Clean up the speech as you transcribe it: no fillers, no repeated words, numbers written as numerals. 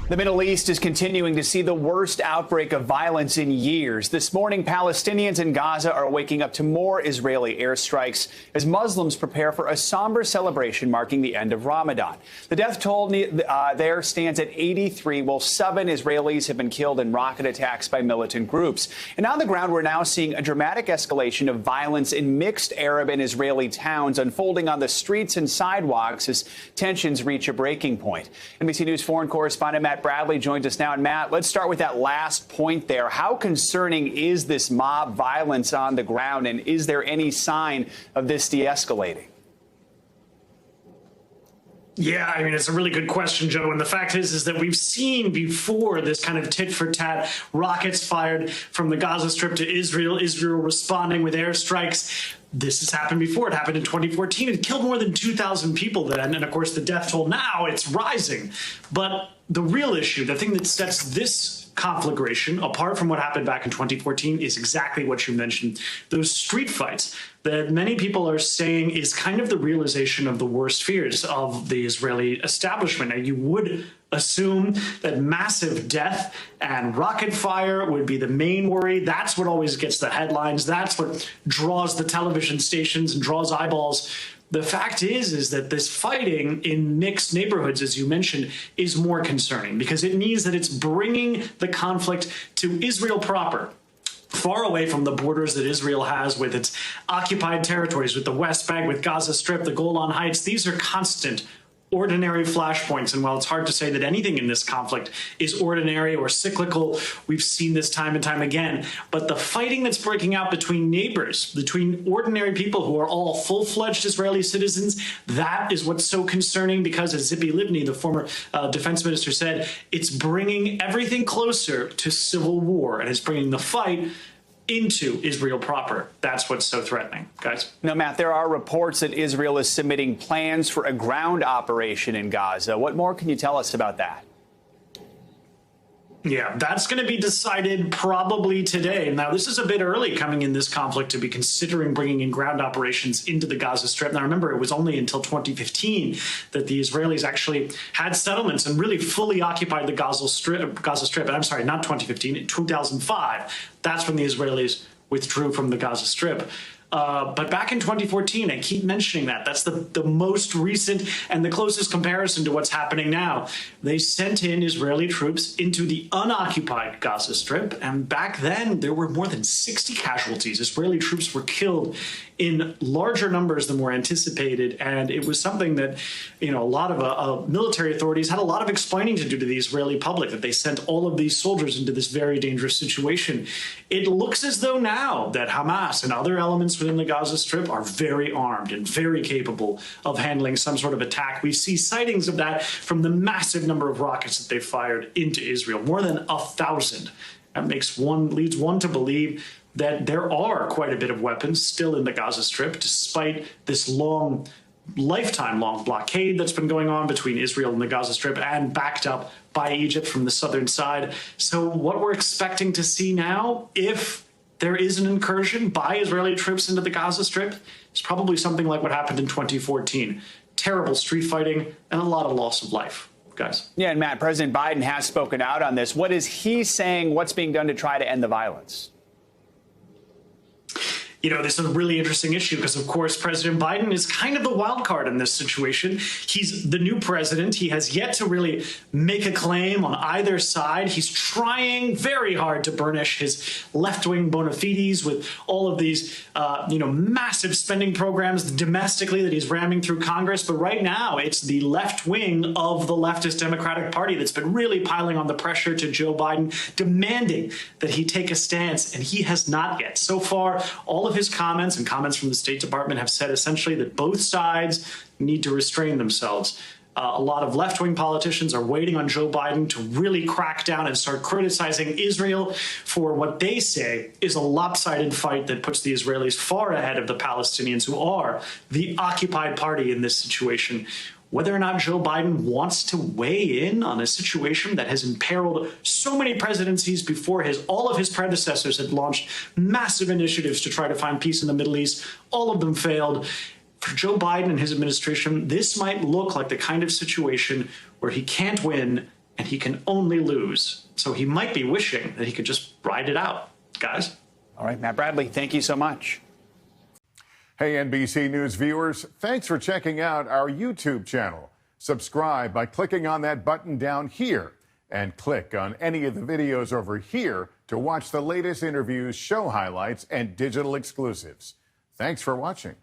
The Middle East is continuing to see the worst outbreak of violence in years. This morning, Palestinians in Gaza are waking up to more Israeli airstrikes as Muslims prepare for a somber celebration marking the end of Ramadan. The death toll there stands at 83, while 7 Israelis have been killed in rocket attacks by militant groups. And on the ground, we're now seeing a dramatic escalation of violence in mixed Arab and Israeli towns unfolding on the streets and sidewalks as tensions reach a breaking point. NBC News foreign correspondent Matt Bradley joins us now. And Matt, let's start with that last point there. How concerning is this mob violence on the ground, and is there any sign of this de-escalating? Yeah, I mean, it's a really good question, Joe. And the fact is that we've seen before this kind of tit-for-tat, rockets fired from the Gaza Strip to Israel, Israel responding with airstrikes. This has happened before. It happened in 2014. It killed more than 2,000 people then. And of course, the death toll now, it's rising. But the real issue, the thing that sets this conflagration apart from what happened back in 2014 is exactly what you mentioned. Those street fights that many people are saying is kind of the realization of the worst fears of the Israeli establishment. And you would assume that massive death and rocket fire would be the main worry. That's what always gets the headlines. That's what draws the television stations and draws eyeballs. The fact is that this fighting in mixed neighborhoods, as you mentioned, is more concerning because it means that it's bringing the conflict to Israel proper, far away from the borders that Israel has with its occupied territories, with the West Bank, with Gaza Strip, the Golan Heights. These are constant, ordinary flashpoints. And while it's hard to say that anything in this conflict is ordinary or cyclical, we've seen this time and time again. But the fighting that's breaking out between neighbors, between ordinary people who are all full-fledged Israeli citizens, that is what's so concerning because, as Tzipi Livni, the former defense minister, said, it's bringing everything closer to civil war, and it's bringing the fight into Israel proper. That's what's so threatening, guys. Now, Matt, there are reports that Israel is submitting plans for a ground operation in Gaza. What more can you tell us about that? Yeah, that's going to be decided probably today. Now, this is a bit early coming in this conflict to be considering bringing in ground operations into the Gaza Strip. Now, remember, it was only until 2015 that the Israelis actually had settlements and really fully occupied the Gaza Strip. And I'm sorry, not 2015, in 2005. That's when the Israelis withdrew from the Gaza Strip. But back in 2014, I keep mentioning that. That's the most recent and the closest comparison to what's happening now. They sent in Israeli troops into the unoccupied Gaza Strip. And back then, there were more than 60 casualties. Israeli troops were killed in larger numbers than were anticipated. And it was something that, a lot of military authorities had a lot of explaining to do to the Israeli public, that they sent all of these soldiers into this very dangerous situation. It looks as though now that Hamas and other elements within the Gaza Strip are very armed and very capable of handling some sort of attack. We see sightings of that from the massive number of rockets that they fired into Israel, more than 1,000. That leads one to believe that there are quite a bit of weapons still in the Gaza Strip, despite this lifetime-long blockade that's been going on between Israel and the Gaza Strip and backed up by Egypt from the southern side. So what we're expecting to see now, if there is an incursion by Israeli troops into the Gaza Strip, is probably something like what happened in 2014. Terrible street fighting and a lot of loss of life, guys. Yeah, and Matt, President Biden has spoken out on this. What is he saying? What's being done to try to end the violence? This is a really interesting issue because, of course, President Biden is kind of the wild card in this situation. He's the new president. He has yet to really make a claim on either side. He's trying very hard to burnish his left-wing bona fides with all of these, massive spending programs domestically that he's ramming through Congress. But right now, it's the left wing of the leftist Democratic Party that's been really piling on the pressure to Joe Biden, demanding that he take a stance, and he has not yet. So far, all of his comments and comments from the State Department have said essentially that both sides need to restrain themselves. A lot of left-wing politicians are waiting on Joe Biden to really crack down and start criticizing Israel for what they say is a lopsided fight that puts the Israelis far ahead of the Palestinians, who are the occupied party in this situation. Whether or not Joe Biden wants to weigh in on a situation that has imperiled so many presidencies before all of his predecessors had launched massive initiatives to try to find peace in the Middle East. All of them failed. For Joe Biden and his administration, this might look like the kind of situation where he can't win and he can only lose. So he might be wishing that he could just ride it out, guys. All right, Matt Bradley, thank you so much. Hey, NBC News viewers, thanks for checking out our YouTube channel. Subscribe by clicking on that button down here and click on any of the videos over here to watch the latest interviews, show highlights, and digital exclusives. Thanks for watching.